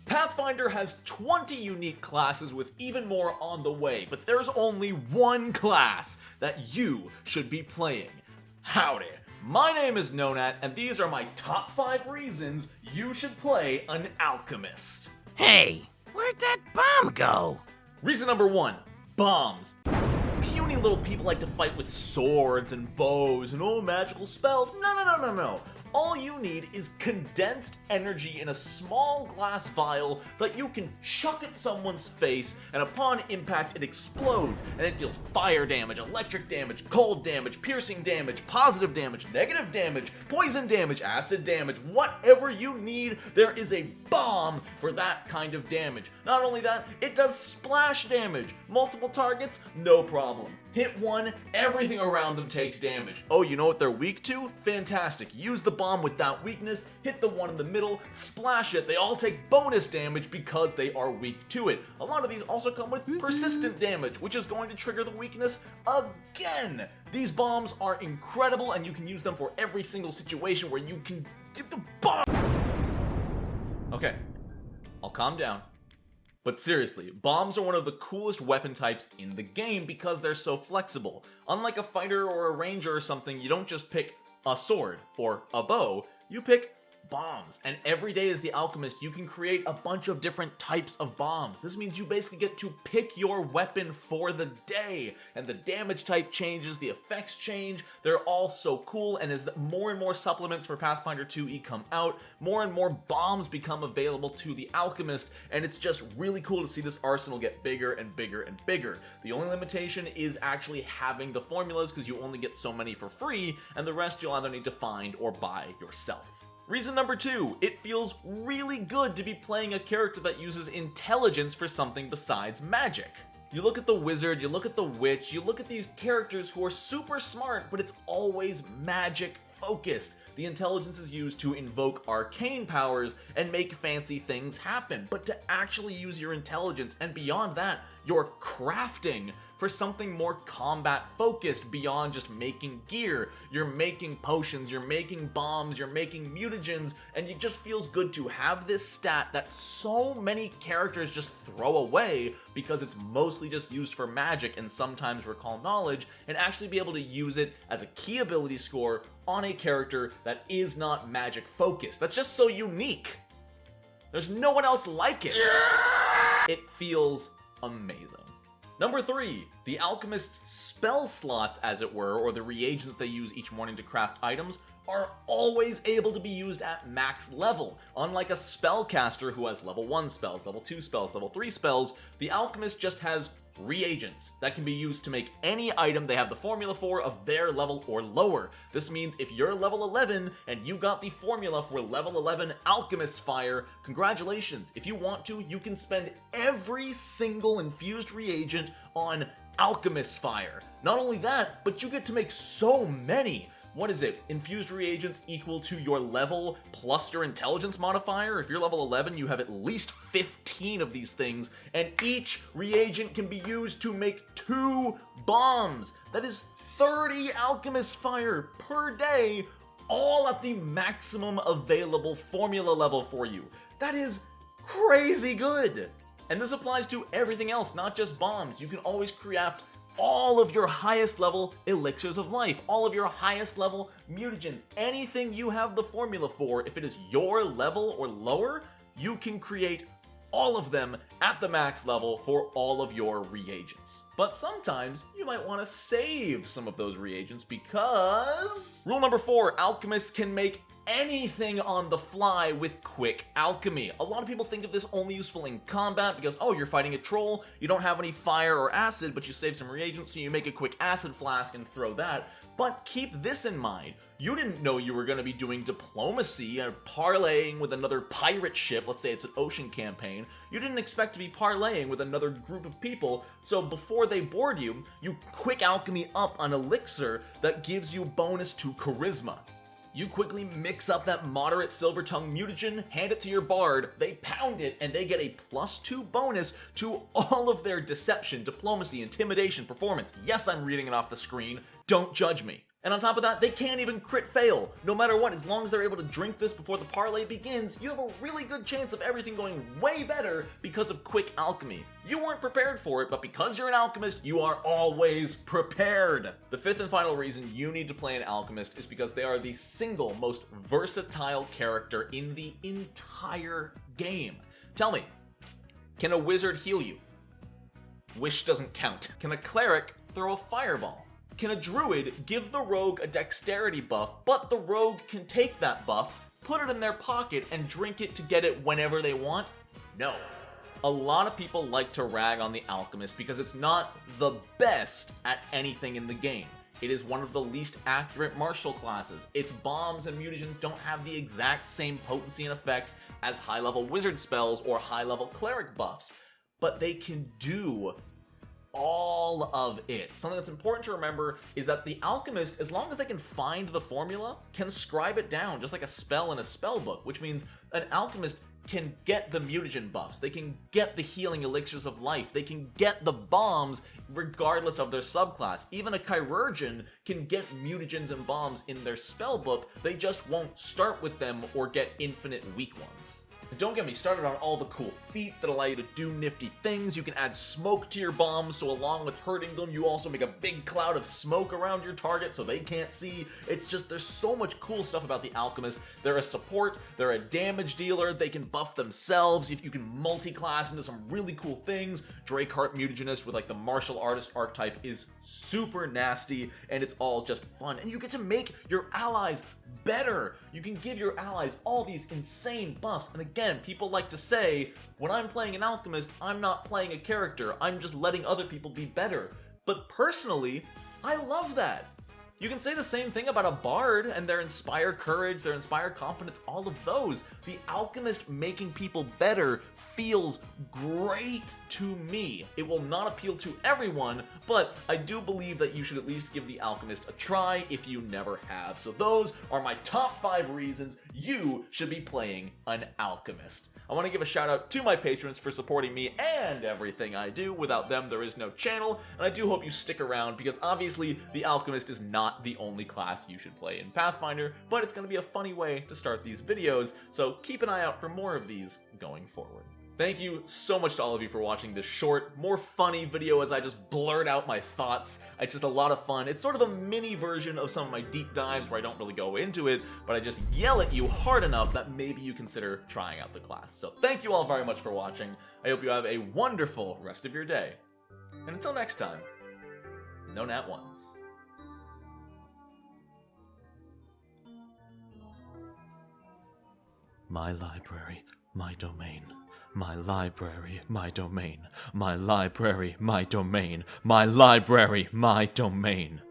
Pathfinder has 20 unique classes with even more on the way, but there's only one class that you should be playing. Howdy, my name is Nonat, and these are my top 5 reasons you should play an Alchemist. Hey, where'd that bomb go? Reason number 1, bombs. Puny little people like to fight with swords and bows and magical spells. No. All you need is condensed energy in a small glass vial that you can chuck at someone's face, and upon impact it explodes, and it deals fire damage, electric damage, cold damage, piercing damage, positive damage, negative damage, poison damage, acid damage, whatever you need, there is a bomb for that kind of damage. Not only that, it does splash damage. Multiple targets, no problem. Hit one, everything around them takes damage. Oh, you know what they're weak to? Fantastic. Use the bomb with that weakness, hit the one in the middle, splash it. They all take bonus damage because they are weak to it. A lot of these also come with persistent damage, which is going to trigger the weakness again. These bombs are incredible, and you can use them for every single situation where you can get the bomb. Okay, I'll calm down. But seriously, bombs are one of the coolest weapon types in the game because they're so flexible. Unlike a fighter or a ranger or something, you don't just pick a sword or a bow, you pick bombs. And every day as the alchemist, you can create a bunch of different types of bombs. This means you basically get to pick your weapon for the day, and the damage type changes, the effects change. They're all so cool, and as more and more supplements for Pathfinder 2e come out, more and more bombs become available to the alchemist, and it's just really cool to see this arsenal get bigger and bigger and bigger. The only limitation is actually having the formulas, because you only get so many for free, and the rest you'll either need to find or buy yourself. Reason number 2, it feels really good to be playing a character that uses intelligence for something besides magic. You look at the wizard, you look at the witch, you look at these characters who are super smart, but it's always magic focused. The intelligence is used to invoke arcane powers and make fancy things happen, but to actually use your intelligence and beyond that, your crafting for something more combat focused beyond just making gear. You're making potions, you're making bombs, you're making mutagens, and it just feels good to have this stat that so many characters just throw away because it's mostly just used for magic and sometimes recall knowledge, and actually be able to use it as a key ability score on a character that is not magic focused. That's just so unique. There's no one else like it. It feels amazing. Number 3, the alchemist's spell slots, as it were, or the reagents they use each morning to craft items, are always able to be used at max level. Unlike a spellcaster who has level 1 spells, level 2 spells, level 3 spells, the alchemist just has reagents that can be used to make any item they have the formula for of their level or lower. This means if you're level 11 and you got the formula for level 11 alchemist fire, congratulations. If you want to, you can spend every single infused reagent on alchemist fire. Not only that, but you get to make so many. What is it? Infused reagents equal to your level plus your intelligence modifier? If you're level 11, you have at least 15 of these things, and each reagent can be used to make 2 bombs. That is 30 alchemist fire per day, all at the maximum available formula level for you. That is crazy good. And this applies to everything else, not just bombs. You can always craft all of your highest level elixirs of life, all of your highest level mutagens, anything you have the formula for, if it is your level or lower, you can create all of them at the max level for all of your reagents. But sometimes you might want to save some of those reagents because... Rule number 4, alchemists can make anything on the fly with quick alchemy. A lot of people think of this only useful in combat because, oh, you're fighting a troll, you don't have any fire or acid, but you save some reagents, so you make a quick acid flask and throw that. But keep this in mind. You didn't know you were going to be doing diplomacy or parlaying with another pirate ship. Let's say it's an ocean campaign. You didn't expect to be parlaying with another group of people, so before they board you, you quick alchemy up an elixir that gives you bonus to charisma. You quickly mix up that moderate silver tongue mutagen, hand it to your bard, they pound it, and they get a +2 bonus to all of their deception, diplomacy, intimidation, performance. Yes, I'm reading it off the screen. Don't judge me. And on top of that, they can't even crit fail. No matter what, as long as they're able to drink this before the parlay begins, you have a really good chance of everything going way better because of quick alchemy. You weren't prepared for it, but because you're an alchemist, you are always prepared. The fifth and final reason you need to play an alchemist is because they are the single most versatile character in the entire game. Tell me, can a wizard heal you? Wish doesn't count. Can a cleric throw a fireball? Can a druid give the rogue a dexterity buff, but the rogue can take that buff, put it in their pocket, and drink it to get it whenever they want? No. A lot of people like to rag on the alchemist because it's not the best at anything in the game. It is one of the least accurate martial classes. Its bombs and mutagens don't have the exact same potency and effects as high-level wizard spells or high-level cleric buffs, but they can do all of it. Something that's important to remember is that the alchemist, as long as they can find the formula, can scribe it down just like a spell in a spell book, which means an alchemist can get the mutagen buffs, they can get the healing elixirs of life, they can get the bombs regardless of their subclass. Even a chirurgeon can get mutagens and bombs in their spell book, they just won't start with them or get infinite weak ones. And don't get me started on all the cool feats that allow you to do nifty things. You can add smoke to your bombs, so along with hurting them, you also make a big cloud of smoke around your target so they can't see. It's just, there's so much cool stuff about the alchemist. They're a support, they're a damage dealer, they can buff themselves, if you can multi-class into some really cool things. Drakeheart Mutagenist with like the martial artist archetype is super nasty, and it's all just fun. And you get to make your allies better. You can give your allies all these insane buffs. And again, people like to say, when I'm playing an alchemist, I'm not playing a character, I'm just letting other people be better. But personally, I love that. You can say the same thing about a bard and their inspire courage, their inspire competence, all of those. The alchemist making people better feels great to me. It will not appeal to everyone, but I do believe that you should at least give the alchemist a try if you never have. So those are my top 5 reasons you should be playing an alchemist. I want to give a shout out to my patrons for supporting me and everything I do. Without them, there is no channel, and I do hope you stick around because obviously the alchemist is not the only class you should play in Pathfinder, but it's going to be a funny way to start these videos, so keep an eye out for more of these going forward. Thank you so much to all of you for watching this short, more funny video as I just blurt out my thoughts. It's just a lot of fun. It's sort of a mini version of some of my deep dives where I don't really go into it, but I just yell at you hard enough that maybe you consider trying out the class. So thank you all very much for watching. I hope you have a wonderful rest of your day. And until next time, no nat ones. My library, my domain. My library, my domain. My library, my domain. My library, my domain.